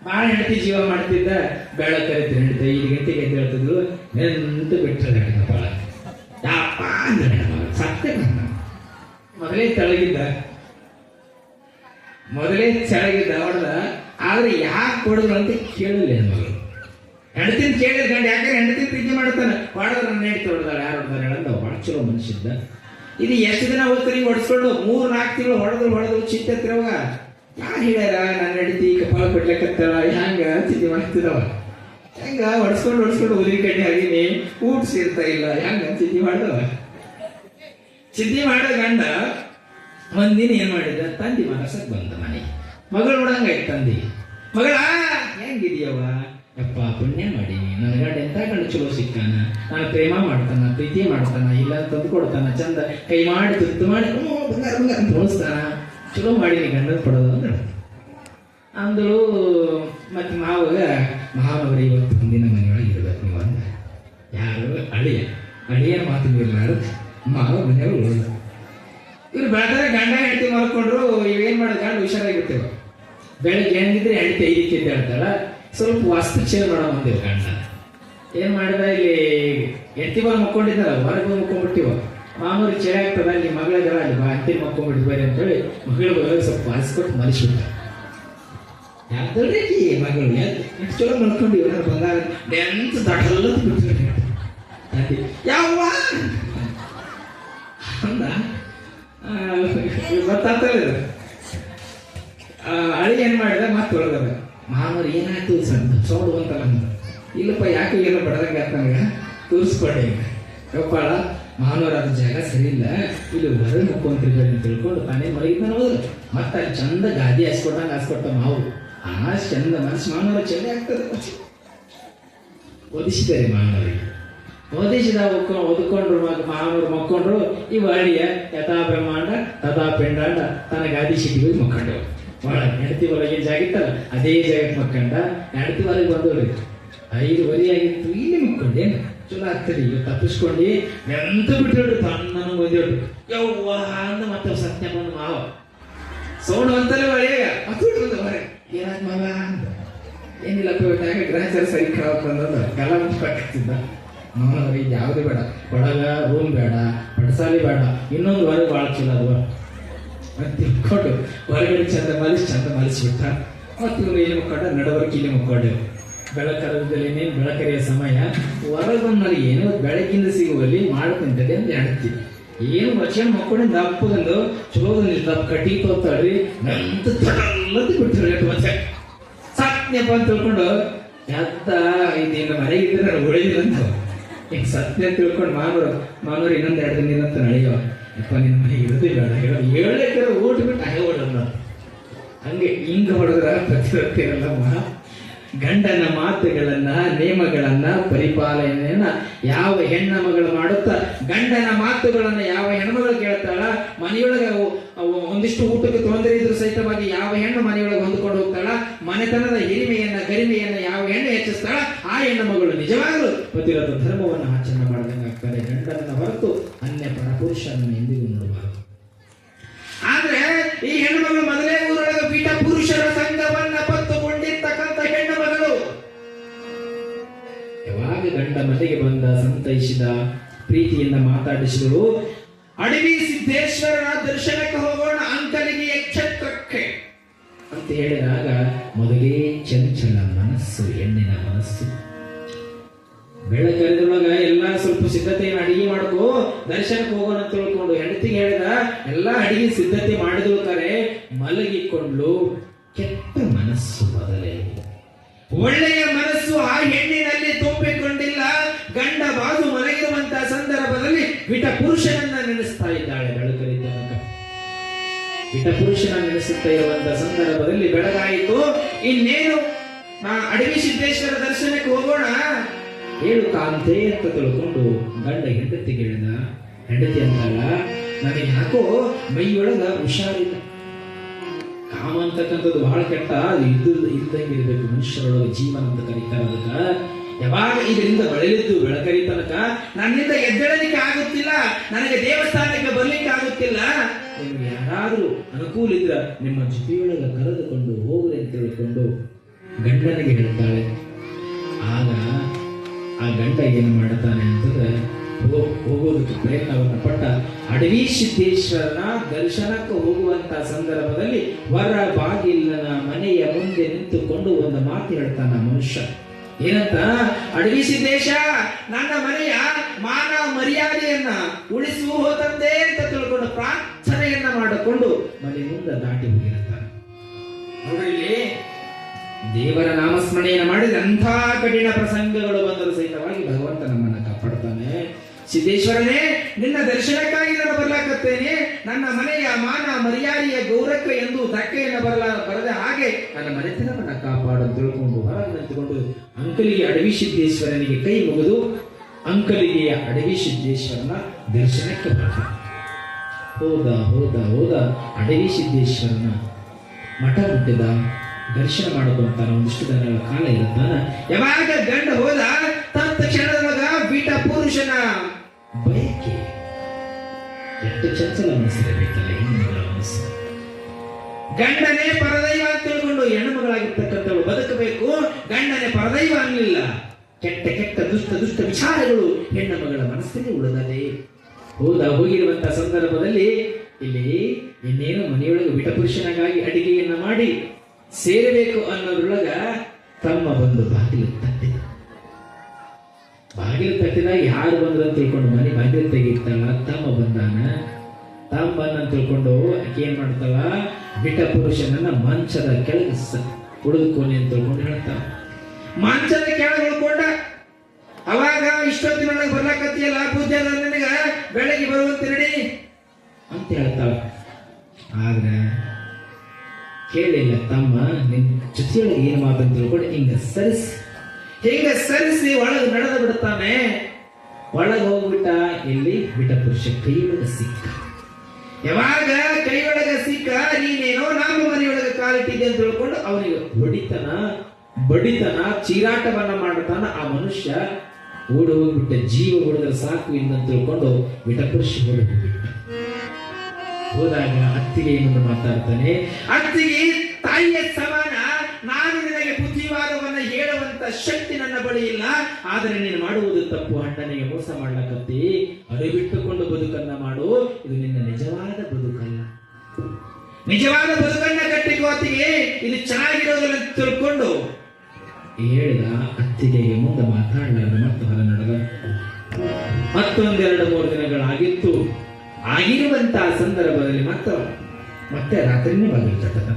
ಬಹಳ ಹೆಂಡತಿ ಜೀವ ಮಾಡ್ತಿದ್ದ. ಬೆಳಗ್ಗೆ ಕರಿತೀರಿ ಹೆಂಡತಿ 5 ಗಂಟೆಗೆ ಎದ್ದು ಹೇಳ್ತಿದ್ರು. ನೆಂತು ಬಿಟ್ಟರೆ ಕಪಾಳ ಯಾಪ ಅಂದ್ರೆ ಹೆಣ್ಮಗಳು ಸತ್ಯ. ಮೊದಲೇ ತೆಳಗಿದ್ದ ಹೊಡೆದ. ಆದ್ರೆ ಯಾಕೆ ಹೊಡೆದ್ರು ಅಂತ ಕೇಳಿಲ್ಲ ಹೆಣ್ಮಗಳು. ಹೆಂಡತಿನ ಕೇಳಿದ ಗಂಡ. ಯಾಕಂದ್ರೆ ಹೆಂಡತಿ ಪ್ರೀತಿ ಮಾಡ್ತಾನೆ. ಹೊಡೆದ್ರೆ ನನ್ನ ಹೆಂಡತಿ ಹೊಡೆದಾಳೆ, ಯಾರು ಹೊಡೆದಾರೆ ಹೇಳಂದ. ಭಾಳ ಚಲೋ ಮನುಷ್ಯದ್ದ. ಇದು ಎಷ್ಟು ದಿನ ಹೋಗ್ತಾರೆ ಹೊಡೆಸ್ಕೊಂಡು 3-4 ತಿಂಗಳು ಹೊಡೆದ್ರು ಚಿತ್ತತ್ತಿರವಾಗ ಯಾರು ಹೇಳ್ಯಾರ ನನ್ನ ಹೆಂಡತಿ ಕಪಾಲ ಕೊಡ್ಲಿಕ್ಕತ್ತಾಳ ಹೆಂಗ ಚಿಂತೆ ಮಾಡ್ತಿದವ. ಹೆಂಗ ಹೊಡೆಸ್ಕೊಂಡು ಉದುರಿ ಕಡ್ಡಿ ಆಗಿನಿ, ಊಟ ಸೇರ್ತಾ ಇಲ್ಲ, ಹೆಂಗ ಚಿಂತೆ ಮಾಡೋ ಗಂಡ ಒಂದಿನ ಏನ್ ಮಾಡಿದ? ತಂದಿ ಮನಸ್ಸಕ್ ಬಂದ ಮನೆ. ಮಗಳು ನೋಡಂಗಾಯ್ತು ತಂದಿ. ಮಗಳ ಹೆಂಗಿದೀಯವ? ಯಪ್ಪ ಪುಣ್ಯ ಮಾಡೀನಿ, ನನ್ನ ಗಂಡ ಎಂತ ಗಂಡ ಚಲೋ ಸಿಕ್ಕಾನ. ನಾನು ಪ್ರೇಮ ಮಾಡ್ತಾನ, ಪ್ರೀತಿ ಮಾಡ್ತಾನ, ಇಲ್ಲ ತಂದು ಕೊಡ್ತಾನ, ಚಂದ ಕೈ ಮಾಡಿ ತುತ್ತು ಮಾಡಿ ಬಂಗಾರ ಅಂತ ತೋರಿಸ್ತಾನ. ಚಲೋ ಮಾಡೀನಿ ಗಂಡನ ಪಡೋದು ಅಂದ್ರೆ ಅಂದಳು. ಮತ್ತೆ ಮಾವನವರು ಇವತ್ತು ಮುಂದಿನ ಮನೆಯೊಳಗೆ ಇರ್ಬೇಕು ನೀವು ಅಂದ. ಯಾರು? ಅಳಿಯ ಮಾತು ಇರ್ಲಾರು ಮಾವ ಮನೆಯವರು ಉಳಿದ. ಇವ್ರು ಬೆಳಗಾರ ಗಂಡ ಹೆಂಡತಿ ಮಾಡ್ಕೊಂಡ್ರು. ಇವೇನ್ ಮಾಡೋದು? ಗಂಡ ಹುಷಾರಾಗಿರ್ತೇವೆ. ಬೆಳಗ್ಗೆ ಹೆಂಗಿದ್ರೆ ಹೆಂಡತಿ 5ಕ್ಕೆ ಎದ್ದು ಹೇಳ್ತಾಳ. ಸ್ವಲ್ಪ ವಾಸ್ತು ಚೇಂಜ್ ಮಾಡೋ ಬಂದೇವು. ಗಂಡ ಏನ್ ಮಾಡಿದ? ಇಲ್ಲಿ ಹೆಂಡತಿ ಬಂದು ಮಕ್ಕೊಂಡಿದ್ದಾರ, ಹೊರಗೆ ಬಂದು ಮಕ್ಕೊಂಡ್ಬಿಟ್ಟಿವ. ಮಾಮೂಲಿ ಚಳಿ ಆಗ್ತದ, ಅಲ್ಲಿ ಮಗಳಿದಾರ, ಅಲ್ಲಿ ಅಂತಿ ಮಕ್ಕೊಂಡ್ಬಿಟ್ಟು ಬರೀ ಅಂತೇಳಿ ಮಗಳು ಬರೋದು ಸ್ವಲ್ಪ ಹಾಸ್ಕೊಟ್ಟು ಮಲಿಸ್ಬಿಟ್ಟ. ಯಾವ್ದಲ್ರಿ ಮಗಳು ಎಷ್ಟು ಚಲೋ ಮಲ್ಕೊಂಡಿವ. ಬಂಗಾರ ಎಂತ ದಡಲ್ಲ ಬಿಟ್ಟು ಯಾವ ಅಂದ ಗೊತ್ತಾಗ್ತದೆ. ಅಳಿ ಏನ್ ಮಾಡಿದ? ಮತ್ತೆ ಹೊರಗದ. ಮಾನವರು ಏನಾಯ್ತು ಸೌಂಡ್ ಬಂತಲ್ಲ. ಇಲ್ಲಪ್ಪ ಯಾಕೆ ಏನೋ ಬಡದಂಗೆ ಆತಂಗ ತೋರಿಸ್ಕೊಂಡೆ. ಯಪ್ಪಾಳ ಮಾನವರ ಅದು ಜಾಗ ಸರಿ ಇಲ್ಲ, ಇಲ್ಲಿ ಹೊರಗೆ ಮುಕ್ಕೊಂತಿರ್ಬೇಡಿ ಅಂತ ತಿಳ್ಕೊಂಡು ತಾನೇ ಮಲಗಿದ್ದಾನೆ. ಹೋದ್ರು ಮತ್ತೆ ಅಲ್ಲಿ ಚಂದ ಗಾದಿ ಹಾಸ್ಕೊಟ್ಟ ಮಾವು. ಚಂದ ಮನಸ್ಸು ಮಾನವರ ಚೆಂದ ಆಗ್ತದೆ. ಓದಿಸಿದ್ದಾರೆ ಮಾನವರಿಗೆ. ಓದಿಸಿದ ಓದ್ಕೊಂಡ್ರು ಮಾನವರು ಮಕ್ಕೊಂಡ್ರು. ಇವು ಅಳಿಯ ಯಥಾ ಬ್ರಹ್ಮಾಂಡ ತಥಾ ಪಿಂಡಾಂಡ ತನ್ನ ಗಾದಿ ಸಿಟಿಗೆ ಮಕ್ಕೊಂಡವು. ಒಳಗೆ ಹೆಂಡತಿ ಹೊರಗೆ ಜಾಗಿತ್ತಲ್ಲ ಅದೇ ಜಾಗಕ್ಕೆ ಮಕ್ಕಂಡ. ಹೆಂಡತಿ ಹೊರಗೆ ಬಂದವ್ರಿ 5:30 ಆಗಿತ್ತು. ಇಲ್ಲಿ ಮಕ್ಕೊಂಡೇನು ಚಲೋ ಆಗ್ತದೆ. ಈಗ ತಪ್ಪಿಸ್ಕೊಂಡು ಎಂತ ಬಿಟ್ಟು ತಣ್ಣನ ಬಂದಿಟ್ಟು ಯವ್ವ ಅಂದ ಮತ್ತೆ ಸತ್ಯ ಬಂದು ಮಾವ ಸೌಂಡ್ ಅಂತಲೇ ಒಳ್ಳೆಯ ಅದು ಹೊರೆ ಏನಾದ ಮಾವ ಅಂತ ಏನಿಲ್ಲಪ್ಪ ಬಿಟ್ಟಾಗ ಗ್ರಹಚಾರ ಸರಿ ಕೇಳಕ್ ಬಂದ ಕಲ ಮುಚ್ಚಿದ್ದ. ಇದು ಯಾವುದೇ ಬೇಡ, ಒಳಗ ರೂಮ್ ಬೇಡ, ಪಡಸಾಲಿ ಬೇಡ, ಇನ್ನೊಂದು ಹೊರಗೆ ಭಾಳ ಚಲೋ ಅಲ್ವ ಅಂತ ತಿಳ್ಕೊಂಡು ಹೊರಗಡೆ ಚಂದ ಮಲಿಸ್ಬಿಟ್ಟ. ಮತ್ತು ಇವ್ರು ಇಲ್ಲಿ ಮುಕ್ಕೊಂಡ ನಡವರ್ಕ್ ಇಲ್ಲಿ ಮುಕ್ಕೊಂಡೆ. ಬೆಳಕರದಲ್ಲಿ ಬೆಳಕರಿಯ ಸಮಯ ಹೊರಗೊಂದು ಏನೋ ಬೆಳಕಿಂದ ಸಿಗುವಲ್ಲಿ ಮಾಡ್ಕೊಂತದೆ ಅಂತ ಹೇಳ್ತೀವಿ. ಏನು ವರ್ಷ ಮಕ್ಕಳಿಂದ ದಪ್ಪದಂದು ಚಲೋದಲ್ಲಿ ದಪ್ಪ ಕಟ್ಟಿ ತೋತಾಡ್ರಿ ನಂತ ತಡಲ್ಲದ್ದು ಬಿಟ್ಟಿರಿ ಮತ್ತೆ ಸತ್ಯಪ್ಪ ಅಂತ ತಿಳ್ಕೊಂಡು ಎತ್ತ ಇದೇನು ಮನೆಗಿದ್ರೆ ನಾನು ಉಳಿದಿರಂತ ಈಗ ಸತ್ಯ ಅಂತ ತಿಳ್ಕೊಂಡು ಮಾನವರು ಇನ್ನೊಂದು 2 ದಿನ ಇರಂತ ನಡೆಯೋ ಯಪ್ಪ ನಿನ್ನ ಮನೆ ಇರೋದೇ ಬೇಡ 7 ಎಕರೆ ಊಟ ಬಿಟ್ಟು ಹಾಗೆ ಹೊಡೋಣ ಹಂಗೆ ಹಿಂಗ ಹೊಡೆದ್ರ ಪ್ರತಿರಲ್ಲ. ಗಂಡನ ಮಾತುಗಳನ್ನ ನೇಮಗಳನ್ನ ಪರಿಪಾಲನೆಯನ್ನ ಯಾವ ಹೆಣ್ಣ ಮಗಳು ಮಾಡುತ್ತಾ ಗಂಡನ ಮಾತುಗಳನ್ನ ಯಾವ ಹೆಣ್ಮಗಳು ಕೇಳ್ತಾಳ, ಮನೆಯೊಳಗೆ ಒಂದಿಷ್ಟು ಊಟಕ್ಕೆ ತೊಂದರೆ ಇದ್ರು ಸಹಿತವಾಗಿ ಯಾವ ಹೆಣ್ಣು ಮನೆಯೊಳಗೆ ಹೊಂದ್ಕೊಂಡು ಹೋಗ್ತಾಳ, ಮನೆತನದ ಹಿರಿಮೆಯನ್ನ ಗರಿಮೆಯನ್ನ ಯಾವ ಹೆಣ್ಣು ಹೆಚ್ಚಿಸ್ತಾಳ ಆ ಹೆಣ್ಣು ಮಗಳು ನಿಜವಾಗಲೂ ಪತಿರಥ ಧರ್ಮವನ್ನು ಆಚರಣೆ ಮಾಡಿದಂಗೆ ಆಗ್ತಾರೆ. ಗಂಡನನ್ನ ಹೊರತು ಅನ್ಯ ಪರಪುರುಷನನ್ನು ಎಂದಿಗೂ ನೋಡಬಾರದು. ಆದ್ರೆ ಈ ಹೆಣ್ಣು ಮಗಳು ಮೊದಲೇ ಊರೊಳಗೆ ಪೀಠ ಪುರುಷರ ಸಂಘವನ್ನ ಪತ್ತುಕೊಂಡಿರ್ತಕ್ಕಂಥ ಹೆಣ್ಣು ಮಗಳು ಯಾವಾಗ ಗಂಡ ಮನೆಗೆ ಬಂದ ಸಂತೈಸಿದ ಪ್ರೀತಿಯಿಂದ ಮಾತಾಡಿಸಿದಳು. ಅಡವಿ ಸಿದ್ದೇಶ್ವರನ ದರ್ಶನಕ್ಕೆ ಹೋಗೋಣ ಅಂಕಲಿಗೆ ಎಚ್ಚತ್ರಕ್ಕೆ ಅಂತ ಹೇಳಿದಾಗ ಮೊದಲೇ ಚಂಚಲ ಮನಸ್ಸು, ಹೆಣ್ಣಿನ ಮನಸ್ಸು. ಬೆಳಕರಿದೊಳಗ ಎಲ್ಲಾ ಸ್ವಲ್ಪ ಸಿದ್ಧತೆಯನ್ನು ಅಡಿಗೆ ಮಾಡ್ಕೋ ದರ್ಶನಕ್ಕೆ ಹೋಗೋಣ ಅಂತ ತಿಳ್ಕೊಂಡು ಹೆಂಡತಿಗೆ ಹೇಳಿದ. ಎಲ್ಲಾ ಅಡಿಗೆ ಸಿದ್ಧತೆ ಮಾಡಿದೋಳ್ತಾರೆ ಮಲಗಿಕೊಂಡು ಕೆಟ್ಟ ಮನಸ್ಸು ಮೊದಲೇ. ಒಳ್ಳೆಯ ಮನಸ್ಸು ಆ ಹೆಣ್ಣಿನಲ್ಲಿ ತುಂಬಿಕೊಂಡಿಲ್ಲ. ಗಂಡ ಬಾಜು ಮಲಗಿರುವಂತಹ ಸಂದರ್ಭದಲ್ಲಿ ವಿಟ ಪುರುಷನನ್ನ ನೆನೆಸ್ತಾ ಇದ್ದಾಳೆ. ಬೆಳಕರಿದ್ದ ವಿಟ ಪುರುಷನ ನೆನೆಸುತ್ತಾ ಇರುವಂತಹ ಸಂದರ್ಭದಲ್ಲಿ ಬೆಳಗಾಯಿತು. ಇನ್ನೇನು ಅಡವಿ ಸಿದ್ದೇಶ್ವರ ದರ್ಶನಕ್ಕೆ ಹೋಗೋಣ ಹೇಳು ಕಾಂತೆ ಅಂತ ತಿಳ್ಕೊಂಡು ಗಂಡ ಹೆಂಡತಿಗೆ ಹೇಳಿದ. ಹೆಂಡತಿ ಅಂತಾಳ, ನನಗೆ ಯಾಕೋ ಮೈಯೊಳಗ ಹುಷಾರಿಲ್ಲ. ಕಾಮ ಅಂತಕ್ಕಂಥದ್ದು ಬಹಳ ಕೆಟ್ಟ, ಅದು ಇದ್ದಂಗೆ ಇರಬೇಕು. ಮನುಷ್ಯರೊಳಗೆ ಜೀವನ ಅಂತ ಕರೀತಾರೆ. ಅದಕ್ಕ ಯಾವಾಗ ಇದರಿಂದ ಬಳಲಿದ್ದು ಬೆಳಕರಿ ತನಕ ನನ್ನಿಂದ ಎದ್ದೇಳಲಿಕ್ಕೆ ಆಗುತ್ತಿಲ್ಲ, ನನಗೆ ದೇವಸ್ಥಾನಕ್ಕೆ ಬರ್ಲಿಕ್ಕೆ ಆಗುತ್ತಿಲ್ಲ, ನಿಮ್ಗೆ ಯಾರಾದ್ರೂ ಅನುಕೂಲ ಇದ್ರ ನಿಮ್ಮ ಜೊತೆಯೊಳಗೆ ಕರೆದುಕೊಂಡು ಹೋಗ್ರಿ ಅಂತ ತಿಳ್ಕೊಂಡು ಗಂಡನಿಗೆ ಹೇಳ್ತಾಳೆ. ಆಗ ಆ ಗಂಡ ಏನು ಮಾಡುತ್ತಾನೆ ಅಂತಂದ್ರೆ ಹೋಗೋದಕ್ಕೆ ಪ್ರಯತ್ನವನ್ನು ಪಟ್ಟ. ಅಡವಿ ಸಿದ್ದೇಶ್ವರನ ದರ್ಶನಕ್ಕೆ ಹೋಗುವಂತ ಸಂದರ್ಭದಲ್ಲಿ ಹೊರ ಬಾಗಿಲಿನ ಮನೆಯ ಮುಂದೆ ನಿಂತುಕೊಂಡು ಒಂದು ಮಾತು ಹೇಳ್ತಾನ ಮನುಷ್ಯ. ಏನಂತ? ಅಡವಿ ಸಿದ್ದೇಶ, ನನ್ನ ಮನೆಯ ಮಾನ ಮರ್ಯಾದೆಯನ್ನ ಉಳಿಸು ಹೋದಂತೆ ಅಂತ ತಿಳ್ಕೊಂಡು ಪ್ರಾರ್ಥನೆಯನ್ನ ಮಾಡಿಕೊಂಡು ಮನೆ ಮುಂದೆ ದಾಟಿ ಹೋಗಿರ್ತಾನೆ. ನೋಡ್ರಿ, ದೇವರ ನಾಮಸ್ಮರಣೆಯನ್ನು ಮಾಡಿದ್ರೆ ಅಂಥ ಕಠಿಣ ಪ್ರಸಂಗಗಳು ಬಂದರೂ ಸಹಿತವಾಗಿ ಭಗವಂತ ನಮ್ಮನ್ನ ಕಾಪಾಡ್ತಾನೆ. ಸಿದ್ದೇಶ್ವರನೇ, ನಿನ್ನ ದರ್ಶನಕ್ಕಾಗಿ ನಾನು ಬರ್ಲಾಕತ್ತೇನೆ. ನನ್ನ ಮನೆಯ ಮಾನ ಮರ್ಯಾದೆಯ ಗೌರವಕ್ಕೆ ಎಂದು ಧಕ್ಕೆಯನ್ನು ಬರದ ಹಾಗೆ ನನ್ನ ಮನೆತನವನ್ನ ಕಾಪಾಡು ತಿಳ್ಕೊಂಡು ಹೊರಗೆ ನಿಂತುಕೊಂಡು ಅಂಕಲಿಗೆ ಅಡವಿ ಸಿದ್ದೇಶ್ವರನಿಗೆ ಕೈ ಮುಗಿದು ಅಂಕಲಿಗೆಯ ಅಡವಿ ಸಿದ್ದೇಶ್ವರನ ದರ್ಶನಕ್ಕೆ ಹೋದ ಅಡವಿ ಸಿದ್ದೇಶ್ವರನ ಮಠ ಮುಟ್ಟಿದ. ದರ್ಶನ ಮಾಡೋದಂತಾನ ಒಂದಿಷ್ಟು ದಿನಗಳ ಕಾಲ ಇರುತ್ತಾನ. ಯಾವಾಗ ಗಂಡ ಹೋದ ತಕ್ಷಣದೊಳಗ ಬಿಟ ಪುರುಷನ ಬಯಕೆ. ಎಷ್ಟು ಚಂಚಲ ಮನಸ್ಸಿರಬೇಕಲ್ಲ ಹೆಣ್ಣುಮಗಳ ಮನಸ್ಸು. ಗಂಡನೇ ಪರದೈವ ಅಂತ ತಿಳ್ಕೊಂಡು ಹೆಣ್ಣುಮಗಳಾಗಿರ್ತಕ್ಕಂಥವಳು ಬದುಕಬೇಕು. ಗಂಡನೇ ಪರದೈವ ಅನ್ನಲಿಲ್ಲ. ಕೆಟ್ಟ ದುಷ್ಟ ವಿಚಾರಗಳು ಹೆಣ್ಣು ಮಗಳ ಮನಸ್ಸಿಗೆ ಉಳಿದದೆ. ಹೋಗಿರುವಂತಹ ಸಂದರ್ಭದಲ್ಲಿ ಇಲ್ಲಿ ಇನ್ನೇನು ಮನೆಯೊಳಗೆ ಬಿಟ ಪುರುಷನಿಗಾಗಿ ಅಡಿಗೆಯನ್ನ ಮಾಡಿ ಸೇರಬೇಕು ಅನ್ನೋದ್ರೊಳಗ ತಮ್ಮ ಬಂದು ಬಾಗಿಲು ತಟ್ಟಿದಾಗ ಯಾರು ಬಂದ್ರು ಅಂತ ತಿಳ್ಕೊಂಡು ಮನೆ ಬಾಗಿಲು ತೆಗಿತಾಳ. ತಮ್ಮ ಬಂದ ತಿಳ್ಕೊಂಡು ಆಕೆ ಏನ್ ಮಾಡ್ತಾಳ, ಬಿಟ ಪುರುಷನನ್ನ ಮಂಚದ ಕೆಳಗೆ ಉಳಿದುಕೋನಿ ಅಂತ ತಿಳ್ಕೊಂಡು ಹೇಳ್ತಾಳ. ಮಂಚದ ಕೆಳಗೆ ಉಳ್ಕೊಂಡ. ಅವಾಗ ಇಷ್ಟೊತ್ತಿನೊಳಗೆ ಬರ್ಲಾಕತ್ತಿಯಲ್ಲ ಪೂಜೆ ನನಗ ಬೆಳಗ್ಗೆ ಬರುವಂತ ನಡಿ ಅಂತ ಹೇಳ್ತಾಳ. ಆದ್ರೆ ಕೇಳಿಲ್ಲ ತಮ್ಮ ನಿನ್ ಜೊತೆಯೊಳಗೆ ಏನು ಮಾತಂತ ತಿಳ್ಕೊಂಡು ಹಿಂಗ ಸರಿಸಿ ಒಳಗೆ ನಡೆದು ಬಿಡ್ತಾನೆ. ಒಳಗೆ ಹೋಗ್ಬಿಟ್ಟ. ಇಲ್ಲಿ ಬಿಟ ಪುರುಷ ಕೈಯೊಳಗೆ ಸಿಕ್ಕ. ಯಾವಾಗ ಕೈಯೊಳಗೆ ಸಿಕ್ಕ, ನೀನೇನೋ ನಮ್ಮ ಮನೆಯೊಳಗೆ ಕಾಲಿಟ್ಟಿದ್ದೆ ಅಂತ ತಿಳ್ಕೊಂಡು ಅವನಿಗೆ ಬಡಿತನ ಚೀರಾಟವನ್ನ ಮಾಡ್ತಾನ. ಆ ಮನುಷ್ಯ ಓಡಿ ಹೋಗ್ಬಿಟ್ಟ. ಜೀವ ಹೊಡೆದ್ರೆ ಸಾಕು ಎಂದು ತಿಳ್ಕೊಂಡು ವಿಟಪುರುಷ ಹೋಗ್ಬಿಟ್ಟ. ಹೋದಾಗ ಅತ್ತಿಗೆ ಏನನ್ನು ಮಾತಾಡ್ತಾನೆ, ಅತ್ತಿಗೆ ತಾಯಿಯ ಸಮಾನ, ನಾನು ನಿನಗೆ ಬುದ್ಧಿವಾದವನ್ನ ಹೇಳುವಂತ ಶಕ್ತಿ ನನ್ನ ಬಳಿ ಇಲ್ಲ, ಆದರೆ ನೀನು ಮಾಡುವುದು ತಪ್ಪು, ಅಣ್ಣನಿಗೆ ಮೋಸ ಮಾಡ್ಲಕತ್ತಿ, ಅರಿಬಿಟ್ಟುಕೊಂಡು ಬದುಕನ್ನ ಮಾಡು, ಇದು ನಿನ್ನ ನಿಜವಾದ ಬದುಕಲ್ಲ, ನಿಜವಾದ ಬದುಕನ್ನ ಕಟ್ಟಿಕೋತಿಗೆ ಇದು ಚೆನ್ನಾಗಿರೋದಿಲ್ಲ ಅಂತ ತಿಳ್ಕೊಂಡು ಹೇಳಿದ. ಅತ್ತಿಗೆಗೆ ಮುಂದೆ ಮಾತಾಡಲಾರ ಮತ್ತು ಹೊರ ನಡೆದ. ಮತ್ತೊಂದೆರಡು ಮೂರು ದಿನಗಳಾಗಿತ್ತು. ಆಗಿರುವಂತಹ ಸಂದರ್ಭದಲ್ಲಿ ಮತ್ತೆ ರಾತ್ರಿನೇ ಬಂದಿರ್ತದ.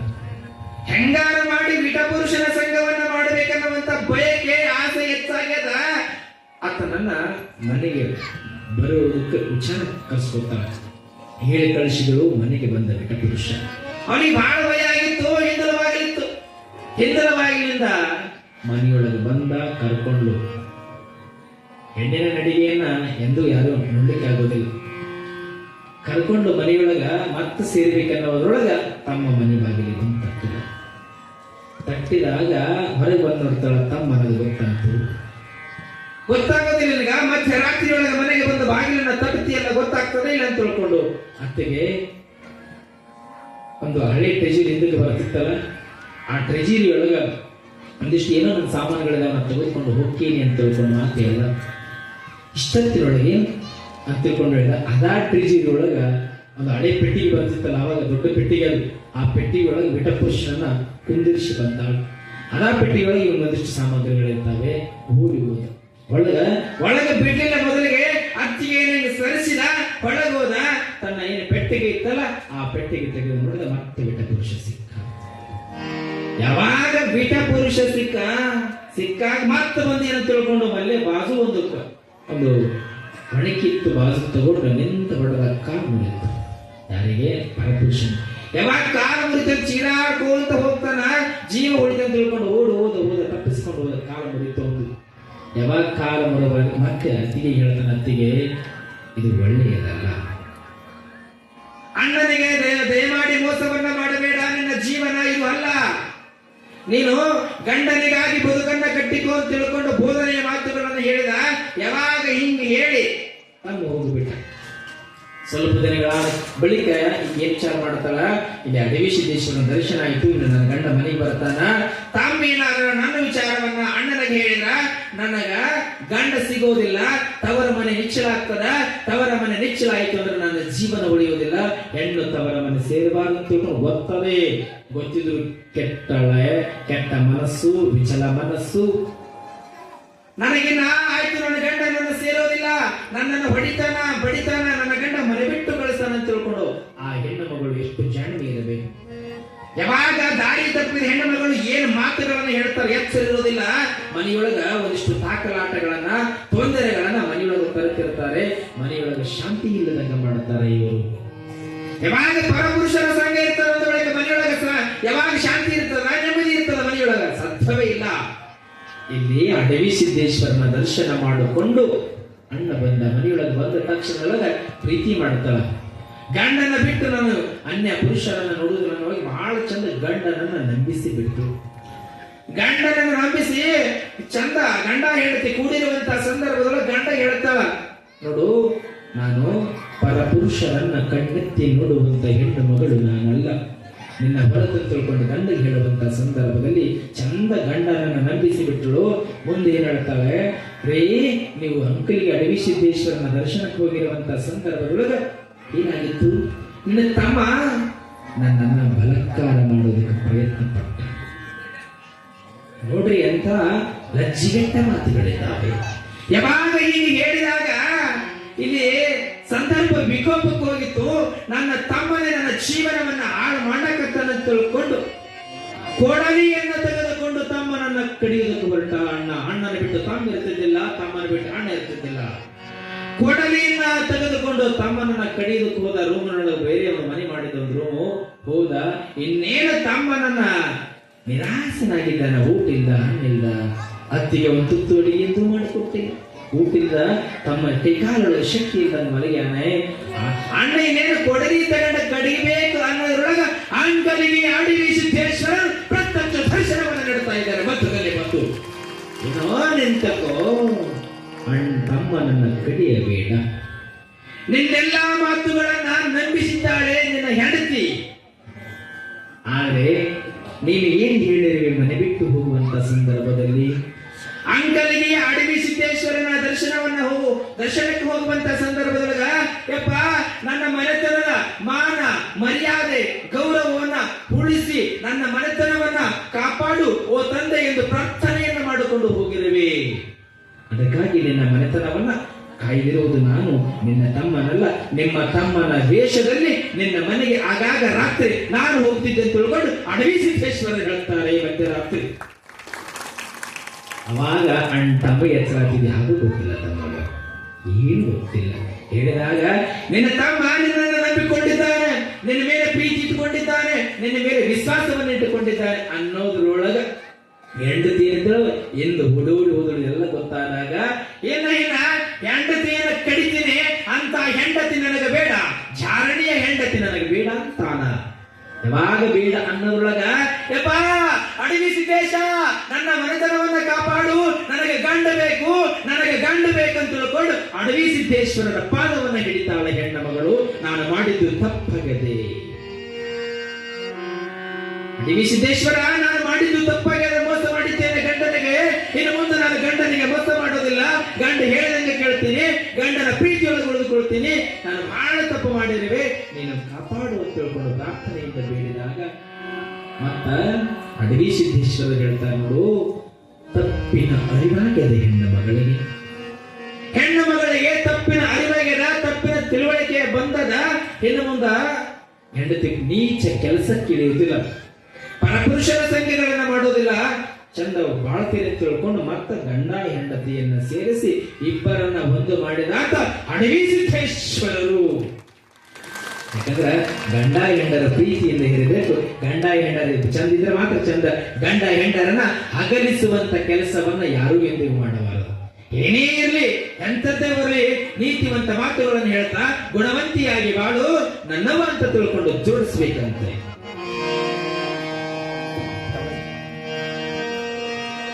ಹೆಂಗಾರ ಮಾಡಿ ವಿಟಪುರುಷನ ಸಂಘವನ್ನ ಮಾಡಬೇಕನ್ನುವಂತ ಬಯಕೆ ಆಸೆ ಹೆಚ್ಚಾಗ್ಯದ. ಆತನನ್ನ ಮನೆಗೆ ಬರುವುದಕ್ಕೆ ವಿಚಾರ ಕರ್ಸ್ಕೊತಾರ. ಹೇಳಿ ಕಳಿಸಿದಳು. ಮನೆಗೆ ಬಂದ ವಿಟಪುರುಷ. ಅವನಿಗೆ ಬಹಳ ಭಯ ಆಗಿತ್ತು, ಹಿಂದಲವಾಗಿತ್ತು. ಹಿಂದಲವಾಗಿನಿಂದ ಮನೆಯೊಳಗೆ ಬಂದ, ಕರ್ಕೊಂಡು. ಹೆಣ್ಣಿನ ನಡಿಗೆಯನ್ನ ಎಂದೂ ಯಾರು ನೋಡ್ಲಿಕ್ಕೆ ಆಗೋದಿಲ್ಲ. ಕರ್ಕೊಂಡು ಮನೆಯೊಳಗ ಮತ್ತೆ ಸೇರ್ಬೇಕನ್ನೋದ್ರೊಳಗ ತಮ್ಮ ಮನೆ ಬಾಗಿಲಿಗೆ ತಟ್ಟಿದಾಗ ಹೊರಗೆ ಬಂದು ನೋಡ್ತಾಳ. ತಮ್ಮ ಮನದು ಗೊತ್ತಾಯ್ತು. ಗೊತ್ತಾಗೋದಿಲ್ಲ ನಿನಗ. ಮಧ್ಯರಾತ್ರಿ ಒಳಗ ಮನೆಗೆ ಬಂದು ಬಾಗಿಲನ್ನ ತಟ್ಟತಿಯಲ್ಲ, ಗೊತ್ತಾಗ್ತದೆ ಇಲ್ಲ ಅಂತ ತಿಳ್ಕೊಂಡು ಅತ್ತೆಗೆ ಒಂದು ಹಳೆ ಟ್ರೆಜಿರಿ ಹಿಂದಕ್ಕೆ ಬರ್ತಿತ್ತಲ್ಲ, ಆ ಟ್ರೆಜಿರಿ ಒಳಗ ಒಂದಿಷ್ಟು ಏನೋ ನನ್ನ ಸಾಮಾನುಗಳಿದಾವ, ನಾನು ತೆಗೆದುಕೊಂಡು ಹೋಗ್ತೀನಿ ಅಂತ ತಿಳ್ಕೊಂಡು ಮಾತು ಹೇಳ. ಇಷ್ಟೊತ್ತಿನೊಳಗೆ ಅಂತ ತಿಳ್ಕೊಂಡು ಹೇಳಿದ. ಅದಾ ಟ್ರೆಜಿರಿ ಒಳಗ ಒಂದು ಹಳೆ ಪೆಟ್ಟಿಗೆ ಬರ್ತಿತ್ತಲ್ಲ, ಅವಾಗ ದೊಡ್ಡ ಪೆಟ್ಟಿಗೆ ಅದು. ಆ ಪೆಟ್ಟಿಗೆ ಒಳಗೆ ವಿಟಪುರುಷನನ್ನ ಕುಂದಿರಿಸಿ ಬಂದಾಳು. ಅದಾ ಪೆಟ್ಟಿಗೆ ಒಳಗೆ ಒಂದೊಂದಿಷ್ಟು ಸಾಮಗ್ರಿಗಳಿರ್ತಾವೆ. ಓಡಿ ಹೋದ. ಒಳಗ ಬಿಡ್ಲಿಲ್ಲ. ಮೊದಲಿಗೆ ಅತ್ತಿಗೆ ಸರಿಸಿದ, ಒಳಗೋದ. ತನ್ನ ಏನು ಪೆಟ್ಟಿಗೆ ಇತ್ತಲ್ಲ ಆ ಪೆಟ್ಟಿಗೆ ತೆಗೆದು ನೋಡಿದ. ಮತ್ತೆ ವಿಟಪುರುಷ ಸಿಕ್ಕ. ಯಾವಾಗ ವಿಟಪುರುಷ ಸಿಕ್ಕಾಗ ಮತ್ತೆ ಬಂದು ಏನಂತ ತಿಳ್ಕೊಂಡು ಮಲ್ಲೆ ಬಾಜು ಒಂದು ಒಣಕಿತ್ತು. ಬಾಜು ತಗೊಂಡು ನಿಂತ ಹೊಡೆದ. ಕಾಲು ಮುರಿತು. ಯಾರಿಗೆ? ಪರಪುರುಷನ. ಯಾವಾಗ ಕಾಲು ಮುರಿತ ಚೀರಾಡ್ಕೊಂತ ಹೋಗ್ತಾನ, ಜೀವ ಹೊಡಿತ ತಿಳ್ಕೊಂಡು ಹೋದ ತಪ್ಪಿಸ್ಕೊಂಡು ಹೋದ. ಕಾಲು ಮುರಿತು. ಯಾವಾಗ ಕಾಲು ಮುರಿದ ಮತ್ತೆ ಅತ್ತಿಗೆ ಹೇಳ್ತಾನೆ, ಅತ್ತಿಗೆ ಇದು ಒಳ್ಳೆಯದಲ್ಲ, ಅಣ್ಣನಿಗೆ ದಯಮಾಡಿ ಮೋಸವನ್ನ ಮಾಡಬೇಡ, ನಿನ್ನ ಜೀವನ ಇದು ಅಲ್ಲ, ನೀನು ಗಂಡನಿಗಾಗಿ ಬದುಕನ್ನ ಕಟ್ಟಿಕೋ ಅಂತ ತಿಳ್ಕೊಂಡು ಬೋಧನೆಯ ಮಾತುಗಳನ್ನು ಹೇಳಿದ. ಯಾವಾಗ ಹಿಂಗೆ ಹೇಳಿ ತಮ್ಮ ಹೋಗ್ಬಿಟ್ಟ. ಸ್ವಲ್ಪ ದಿನಗಳ ಬಳಿಕ ಏನ್ ವಿಚಾರ ಮಾಡ್ತಾಳ, ಇಲ್ಲಿ ಅಡವಿ ಸಿದ್ದೇಶ್ವರನ ದರ್ಶನ ಆಯ್ತು, ಇನ್ನು ನನ್ನ ಗಂಡ ಮನೆಗೆ ಬರ್ತಾನ. ತಾಮೇನಾದ್ರೂ ನನ್ನ ವಿಚಾರವನ್ನ ಅಣ್ಣನಿಗೆ ಹೇಳಿದ್ರ ನನಗ ಗಂಡ ಸಿಗೋದಿಲ್ಲ, ತವರ ಮನೆ ನಿಚ್ಚಲಾಗ್ತದ. ತವರ ಮನೆ ನಿಚ್ಚಲಾಯಿತು ಅಂದ್ರೆ ನನ್ನ ಜೀವನ ಉಳಿಯುವುದಿಲ್ಲ. ಹೆಣ್ಣು ತವರ ಮನೆ ಸೇರಬಾರದು ಅಂತ ಗೊತ್ತದೇ. ಗೊತ್ತಿದ್ರು ಕೆಟ್ಟ ಮನಸ್ಸು, ವಿಚಲ ಮನಸ್ಸು. ನನಗಿನ್ನ ಆಯ್ತು, ನನ್ನ ಗಂಡ ನನ್ನ ಸೇರೋದಿಲ್ಲ, ನನ್ನನ್ನು ಹೊಡಿತಾನ ಬಡಿತಾನ, ನನ್ನ ಗಂಡ ಮನೆ ಬಿಟ್ಟು ಕಳಿಸ್ತಾನ ಅಂತ ತಿಳ್ಕೊಂಡು ಆ ಹೆಣ್ಣು ಮಗಳು ಎಷ್ಟು ಜಾಣ್ಮೆ ಇರಬೇಕು. ಯಾವಾಗ ದಾರಿ ತಪ್ಪಿದ ಹೆಣ್ಣು ಮಗಳು ಏನು ಮಾತುಗಳನ್ನ ಹೇಳ್ತಾರೆ ಎಚ್ಚರಿರೋದಿಲ್ಲ. ಮನೆಯೊಳಗ ಒಂದಿಷ್ಟು ತಾಕಲಾಟಗಳನ್ನ, ತೊಂದರೆಗಳನ್ನ ಮನೆಯೊಳಗೆ ತರುತ್ತಿರ್ತಾರೆ. ಮನೆಯೊಳಗ ಶಾಂತಿ ಇಲ್ಲದಂಗ ಮಾಡುತ್ತಾರೆ ಇವರು. ಯಾವಾಗ ಪರಪುರುಷರ ಸಂಘ ಇರ್ತದೆ ಮನೆಯೊಳಗ ಯಾವಾಗ ಶಾಂತಿ ಇರ್ತದ, ನೆಮ್ಮದಿ ಇರ್ತದ ಮನೆಯೊಳಗ, ಸತ್ಯವೇ ಇಲ್ಲ. ಇಲ್ಲಿ ಅಡವಿ ಸಿದ್ದೇಶ್ವರನ ದರ್ಶನ ಮಾಡಿಕೊಂಡು ಅಣ್ಣ ಬಂದ. ಮನೆಯೊಳಗೆ ಬಂದ ತಕ್ಷಣದೊಳಗ ಪ್ರೀತಿ ಮಾಡ್ತಾಳ. ಗಂಡನ ಬಿಟ್ಟು ನಾನು ಅನ್ಯ ಪುರುಷರನ್ನ ನೋಡುವುದು ನನ್ನ ಬಹಳ ಚಂದ. ಗಂಡನನ್ನ ನಂಬಿಸಿ ಬಿಟ್ಟು, ಗಂಡನನ್ನು ನಂಬಿಸಿ ಚಂದ ಗಂಡ ಹೇಳ್ತಿ ಕೂಡಿರುವಂತಹ ಸಂದರ್ಭದೊಳಗೆ ಗಂಡ ಹೇಳ್ತಾಳ, ನೋಡು ನಾನು ಪರಪುರುಷರನ್ನ ಕಣ್ಣೆತ್ತಿ ನೋಡುವಂತ ಹೆಣ್ಣು ಮಗಳು ನಾನಲ್ಲ, ನಿನ್ನ ಹೊರತು ತಿಳ್ಕೊಂಡು ಗಂಡಗೆ ಹೇಳುವಂತಹ ಸಂದರ್ಭದಲ್ಲಿ ಚಂದ ಗಂಡನನ್ನ ನಂಬಿಸಿ ಬಿಟ್ಟಳು. ಮುಂದೆ ಏನ್ ಹೇಳ್ತಾಳೆ, ರೇ ನೀವು ಅಂಕಲಿಗೆ ಅಡವಿ ಸಿದ್ದೇಶ್ವರನ ದರ್ಶನಕ್ಕೆ ಹೋಗಿರುವಂತಹ ಸಂದರ್ಭದೊಳಗ ಏನಾಗಿತ್ತು, ನಿನ್ನ ತಮ್ಮ ನನ್ನನ್ನ ಬಲಾತ್ಕಾರ ಮಾಡೋದಕ್ಕೆ ಪ್ರಯತ್ನ ಪಟ್ಟ. ನೋಡ್ರಿ ಅಂತ ಲಜ್ಜಿಗೆಟ್ಟ ಮಾತುಗಳಿದ್ದಾವೆ. ಯಾವಾಗ ಹೀಗೆ ಹೇಳಿದಾಗ ಇಲ್ಲಿ ಸಂದರ್ಭ ವಿಕೋಪಕ್ಕೆ ಹೋಗಿತ್ತು. ನನ್ನ ತಮ್ಮನೇ ನನ್ನ ಜೀವನವನ್ನ ಹಾಳು ಮಾಡಕತ್ತನ ತಿಳ್ಕೊಂಡು ಕೊಡಲಿಯನ್ನ ತೆಗೆದುಕೊಂಡು ತಮ್ಮನನ್ನ ಕಡಿಯುವುದಕ್ಕೆ ಹೊರಟ ಅಣ್ಣ. ಅಣ್ಣನ ಬಿಟ್ಟು ತಮ್ಮ ಇರ್ತಿದ್ದಿಲ್ಲ, ತಮ್ಮನ ಬಿಟ್ಟು ಅಣ್ಣ ಇರ್ತಿದ್ದಿಲ್ಲ. ಕೊಡಲಿಯನ್ನ ತೆಗೆದುಕೊಂಡು ತಮ್ಮನನ್ನ ಕಡಿಯೋದಕ್ಕೆ ಹೋದ. ರೂಮ್ನೊಳಗೆ ಬೇರೆ ಒಂದು ಮನೆ ಮಾಡಿದ ಒಂದು ರೂಮು ಹೋದ. ಇನ್ನೇನು ತಮ್ಮನನ್ನ ನಿರಾಸನಾಗಿದ್ದಾನೆ. ಊಟಿಲ್ಲ, ಹಣ್ಣಿಲ್ಲ. ಅತ್ತಿಗೆ ಒಂದು ತುತ್ತು ಅಡಿಗೆ ಎಂದು ಮಾಡಿಕೊಟ್ಟಿಲ್ಲ. ಊಟಿಲ್ಲ, ತಮ್ಮ ಕೈಕಾಲೊಳಗೆ ಶಕ್ತಿ ಇದ್ದಂಗೆ ಮಲಗ್ಯಾನೆ. ಅಣ್ಣ ಇನ್ನೇನು ಕೊಡಲಿ ತಗೊಂಡ ಕಡಿಬೇಕು ಅನ್ನೋದ್ರೊಳಗ ಅಂಕಲಿಗೆ ಅಡವಿ ಸಿದ್ದೇಶ್ವರ ಪ್ರತ್ಯಕ್ಷ ದರ್ಶನವನ್ನು ನೀಡ್ತಾ ಇದ್ದಾರೆ. ಮಧ್ಯದಲ್ಲಿ ಬಂದು ಏನೋ ನಿಂತಕೋ ಅಣ್ಣ ಕಡಿಯಬೇಡ. ನಿನ್ನೆಲ್ಲ ಮಾತುಗಳನ್ನ ನಂಬಿಸಿದ್ದಾಳೆ ನಿನ್ನ ಹೆಂಡತಿ. ಆದರೆ ನೀನು ಏನು ಹೇಳಿರುವೆ ಮನೆ ಬಿಟ್ಟು ಹೋಗುವಂತ ಸಂದರ್ಭದಲ್ಲಿ? ಅಂಕಲಿಗೆ ಅಡವಿ ಸಿದ್ದೇಶ್ವರನ ದರ್ಶನಕ್ಕೆ ಹೋಗುವಂತ ಸಂದರ್ಭದೊಳಗ ಯಪ್ಪ ನನ್ನ ಮನೆತನದ ಮಾನ ಮರ್ಯಾದೆ ಗೌರವವನ್ನ ಉಳಿಸಿ ನನ್ನ ಮನೆತನವನ್ನ ಕಾಪಾಡು ಓ ತಂದೆ ಎಂದು ಪ್ರಾರ್ಥನೆಯನ್ನು ಮಾಡಿಕೊಂಡು ಹೋಗಿರುವೆ. ಅದಕ್ಕಾಗಿ ನಿನ್ನ ಮನೆತನವನ್ನ ಕಾಯ್ದಿರುವುದು ನಾನು, ನಿನ್ನ ತಮ್ಮನಲ್ಲ. ನಿಮ್ಮ ತಮ್ಮನ ವೇಷದಲ್ಲಿ ನಿನ್ನ ಮನೆಗೆ ಆಗಾಗ ರಾತ್ರಿ ನಾನು ಹೋಗ್ತಿದ್ದೆ ಅಂತ ತಿಳ್ಕೊಂಡು ಅಡವಿ ಸಿದ್ದೇಶ್ವರ ಹೇಳ್ತಾರೆ ಮಧ್ಯರಾತ್ರಿ. ಅವಾಗ ತಮ್ಮ ಎಚ್ಚರಾಗ್ತಿದೆ, ಅದು ಗೊತ್ತಿಲ್ಲ ತಮಗೆ, ಏನು ಗೊತ್ತಿಲ್ಲ. ಹೇಳಿದಾಗ ನಿನ್ನ ತಮ್ಮ ನಿನ್ನನ್ನು ನಂಬಿಕೊಂಡಿದ್ದಾನೆ, ನಿನ್ನ ಮೇಲೆ ಪ್ರೀತಿ ಇಟ್ಟುಕೊಂಡಿದ್ದಾನೆ, ನಿನ್ನ ಮೇಲೆ ವಿಶ್ವಾಸವನ್ನು ಇಟ್ಟುಕೊಂಡಿದ್ದಾನೆ ಅನ್ನೋದ್ರೊಳಗ ಹೆಂಡತಿ ಎಂದು ಹುಡುಗರು ಎಲ್ಲ ಗೊತ್ತಾದಾಗ ಏನ ಹೆಂಡತಿಯನ್ನ ಕಡಿತೀನಿ ಅಂತ ಹೆಂಡತಿ ನನಗೆ ಬೇಡ, ಜಾರಣಿಯ ಹೆಂಡತಿ ನನಗೆ ಬೇಡ ಅಂತಾನ. ಯಾವಾಗ ಬೇಡ ಅನ್ನೋದ್ರೊಳಗ ಯಪ್ಪ ಅಡವಿ ಸಿದ್ದೇಶ ನನ್ನ ಮನೆತನವನ್ನ ಕಾಪಾಡು, ನನಗೆ ಗಂಡ ಬೇಕು, ನನಗೆ ಗಂಡ ಬೇಕಂತ ತಿಳ್ಕೊಂಡು ಅಡವಿ ಸಿದ್ದೇಶ್ವರರ ಪಾದವನ್ನ ಹಿಡಿತಾಳೆ ಹೆಣ್ಣ ಮಗಳು. ನಾನು ಮಾಡಿದ್ದು ತಪ್ಪಾಗದೆ ಅಡವಿ ಸಿದ್ದೇಶ್ವರ, ನಾನು ಮಾಡಿದ್ದು ತಪ್ಪಾಗದೆ, ಮೋಸ ಮಾಡಿದ್ದೇನೆ ಗಂಡನಿಗೆ. ಇನ್ನು ಮುಂದೆ ನಾನು ಗಂಡನಿಗೆ ಮೋಸ ಮಾಡೋದಿಲ್ಲ, ಗಂಡ ಹೇಳಿದಂಗೆ ಕೇಳ್ತೀನಿ, ಗಂಡನ ಪ್ರೀತಿಯೊಳಗೆ ಉಳಿದುಕೊಳ್ತೀನಿ. ನಾನು ಬಹಳ ತಪ್ಪು ಮಾಡಿರುವೆ, ನೀನು ಕಾಪಾಡು ಅಂತ ತಿಳ್ಕೊಂಡು ಪ್ರಾರ್ಥನೆಯಿಂದ ಬೇಡಿದಾಗ ಮತ್ತ ಅಡವಿ ಸಿದ್ದೇಶ್ವರ ಹೇಳ್ತಾರೆ, ನೋಡು ತಪ್ಪಿನ ಅರಿವಾಗಿದೆ ಹೆಣ್ಣು ಮಗಳಿಗೆ ತಪ್ಪಿನ ಅರಿವಾಗ್ಯದ, ತಪ್ಪಿನ ತಿಳುವಳಿಕೆ ಬಂದದ. ಇನ್ನು ಮುಂದ ಹೆಂಡತಿ ನೀಚ ಕೆಲಸಕ್ಕೆ ಇಳಿಯುವುದಿಲ್ಲ, ಪರಪುರುಷರ ಸಂಖ್ಯೆಗಳನ್ನ ಮಾಡೋದಿಲ್ಲ, ಚಂದ ಬಾಳ್ತೀರಿ ತಿಳ್ಕೊಂಡು ಮತ್ತ ಗಂಡ ಹೆಂಡತಿಯನ್ನ ಸೇರಿಸಿ ಇಬ್ಬರನ್ನ ಒಂದು ಮಾಡಿದಾತ ಅಡವಿ ಸಿದ್ದೇಶ್ವರರು. ಯಾಕಂದ್ರೆ ಗಂಡ ಹೆಂಡರ ಪ್ರೀತಿಯಿಂದ ಇರಬೇಕು. ಗಂಡ ಹೆಂಡರ ಚಂದ ಇದ್ರೆ ಮಾತ್ರ ಚಂದ. ಗಂಡ ಹೆಂಡರನ್ನ ಅಗಲಿಸುವಂತ ಕೆಲಸವನ್ನ ಯಾರು ಎಂದಿಗೂ ಮಾಡಬಾರದು. ಏನೇ ಇರಲಿ, ಎಂಥದ್ದೇ ಬರಲಿ, ನೀತಿವಂತ ಮಾತುಗಳನ್ನು ಹೇಳ್ತಾ ಗುಣವಂತಿಯಾಗಿ ಬಾಳು ನನ್ನವ ಅಂತ ತಿಳ್ಕೊಂಡು ಜೋಡಿಸ್ಬೇಕಂತೆ.